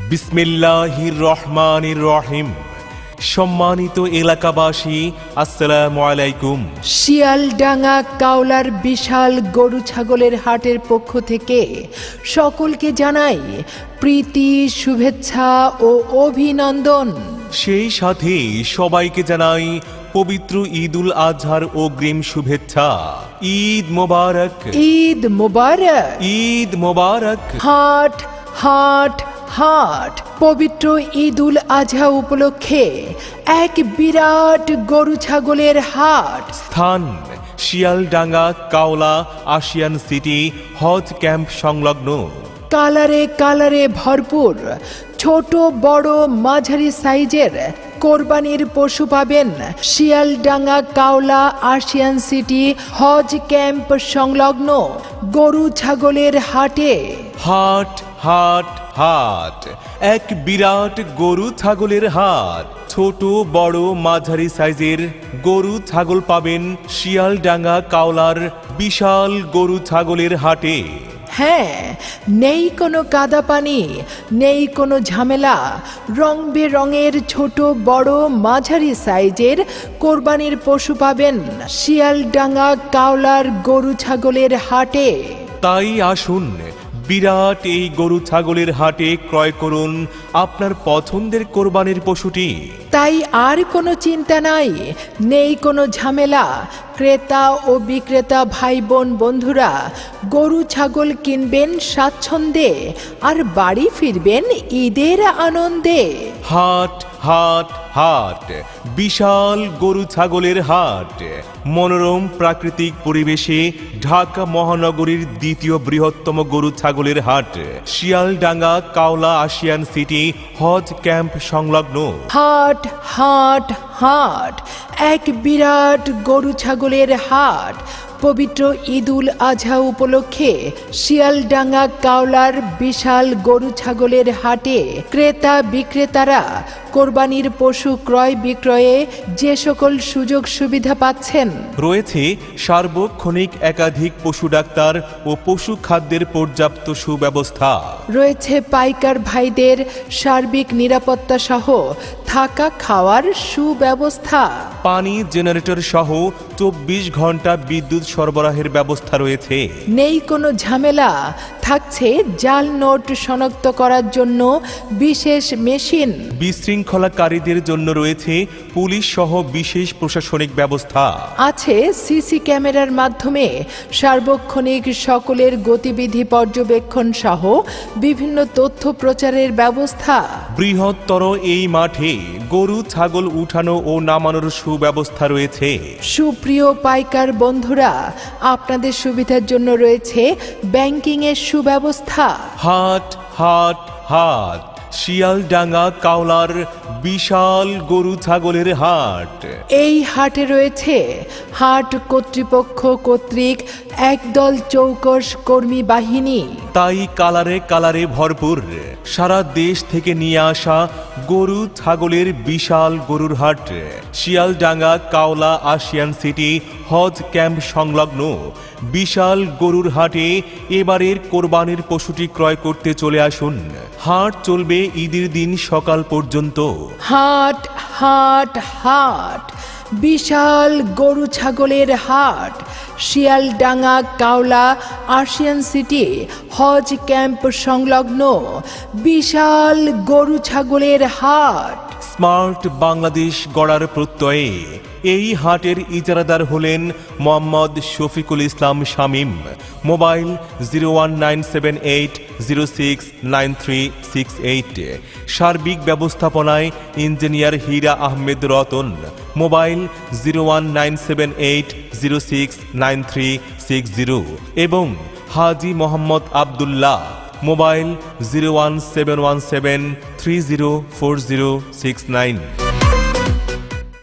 বিসমিল্লাহির রহমানির রহিম। সম্মানিত এলাকাবাসী, আসসালামু আলাইকুম। শিয়ালডাঙ্গা কাওলার বিশাল গরু ছাগলের হাটের পক্ষ থেকে সকলকে জানাই প্রীতি, শুভেচ্ছা ও অভিনন্দন। সেই সাথে সবাইকে জানাই পবিত্র ঈদুল আজহার অগ্রিম শুভেচ্ছা। ঈদ মোবারক, ঈদ মোবারক, ঈদ মোবারক। হাট হাট হাট। পবিত্র ঈদুল আজহা উপলক্ষে এক বিরাট গরু ছাগলের হাট। স্থান শিয়ালডাঙ্গা কাওলা আশিয়ান সিটি হজ ক্যাম্প সংলগ্ন। কালারে কালারে ভরপুর ছোট বড় মাঝারি সাইজের কোরবানির পশু পাবেন শিয়ালডাঙ্গা কাওলা আশিয়ান সিটি হজ ক্যাম্প সংলগ্ন গরু ছাগলের হাটে। হাট হাট হাট, এক বিরাট গরু ছাগলের হাট। ছোট বড় মাঝারি সাইজের গরু ছাগল পাবেন শিয়ালডাঙ্গা কাওলার বিশাল গরু ছাগলের হাটে। হ্যাঁ, নেই কোনো কাদা পানি, নেই কোনো ঝামেলা। রং বেরঙের ছোট বড় মাঝারি সাইজের কোরবানির পশু পাবেন শিয়ালডাঙ্গা কাওলার গরু ছাগলের হাটে। তাই আসুন, বিরাট এই গরু ছাগলের হাটে ক্রয় করুন আপনার পছন্দের কোরবানির পশুটি। তাই আর কোনো চিন্তা নাই, নেই কোনো ঝামেলা। ক্রেতা ও বিক্রেতা ভাই বোন বন্ধুরা গরু ছাগল কিনবেন স্বাচ্ছন্দ্যে আর বাড়ি ফিরবেন ঈদের আনন্দে। হাট হাট হাট, বিশাল গরু ছাগলের হাট। মনোরম প্রাকৃতিক পরিবেশে ঢাকা মহানগরীর দ্বিতীয় বৃহত্তম গরু ছাগলের হাট শিয়ালডাঙ্গা কাওলা আশিয়ান সিটি হজ ক্যাম্প সংলগ্ন। হাট হাট হাট, এক বিরাট গরু ছাগলের হাট। পবিত্র ঈদুল আজহা উপলক্ষে শিয়ালডাঙ্গা কাওলার বিশাল গরু ছাগলের হাটে ক্রেতা বিক্রেতারা কোরবানির পশু ক্রয় বিক্রয়ে যে সকল সুযোগ সুবিধা পাচ্ছেন। রয়েছে সার্বক্ষণিক একাধিক পশু ডাক্তার ও পশু খাদ্যের পর্যাপ্ত সুব্যবস্থা। রয়েছে পাইকার ভাইদের সার্বিক নিরাপত্তা সহ থাকা খাওয়ার সুব্যবস্থা। পানি জেনারেটর সহ 24 ঘন্টা বিদ্যুৎ সরবরাহের ব্যবস্থা রয়েছে। নেই কোনো ঝামেলা, থাকছে জাল নোট শনাক্ত করার জন্য বিশেষ মেশিন। বিশৃঙ্খলাকারীদের জন্য রয়েছে পুলিশ সহ বিশেষ প্রশাসনিক ব্যবস্থা। আছে সিসি ক্যামেরার মাধ্যমে সার্বক্ষণিক সকলের গতিবিধি পর্যবেক্ষণ সহ বিভিন্ন তথ্য প্রচারের ব্যবস্থা। বৃহত্তর এই মাঠে গরু ছাগল উঠানো ও নামানোর সুব্যবস্থা রয়েছে। সুপ্রিয় পাইকার বন্ধুরা, আপনাদের সুবিধার জন্য রয়েছে ব্যাংকিংয়ের সুব্যবস্থা। হাট হাট হাট, শিয়ালডাঙ্গা কাওলার বিশাল গরু ছাগলের হাট। এই হাটে রয়েছে হাট কর্তৃপক্ষ কর্তৃক একদল চৌকস কর্মী বাহিনী। তাই কালারে কালারে ভরপুর সারা দেশ থেকে নিয়ে আসা গরু ছাগলের বিশাল গরুর হাট শিয়ালডাঙ্গা কাওলা আশিয়ান সিটি হজ ক্যাম্প সংলগ্ন বিশাল গরুর হাটে এবারের কোরবানির পশুটি ক্রয় করতে চলে আসুন। হাট চলবে ঈদের দিন সকাল পর্যন্ত। হাট হাট হাট, বিশাল গরু ছাগলের হাট শিয়ালডাঙ্গা কাওলা আশিয়ান সিটি হজ ক্যাম্প সংলগ্ন বিশাল গরু ছাগলের হাট। স্মার্ট বাংলাদেশ গড়ার প্রত্যয়ে এই হাটের ইজারাদার হলেন মোহাম্মদ শফিকুল ইসলাম শামীম। মোবাইল 01978069368। সার্বিক ব্যবস্থাপনায় ইঞ্জিনিয়ার হীরা আহমেদ রতন। মোবাইল 01780693660 এবং হাজি মোহাম্মদ আবদুল্লাহ। মোবাইল 01717304069।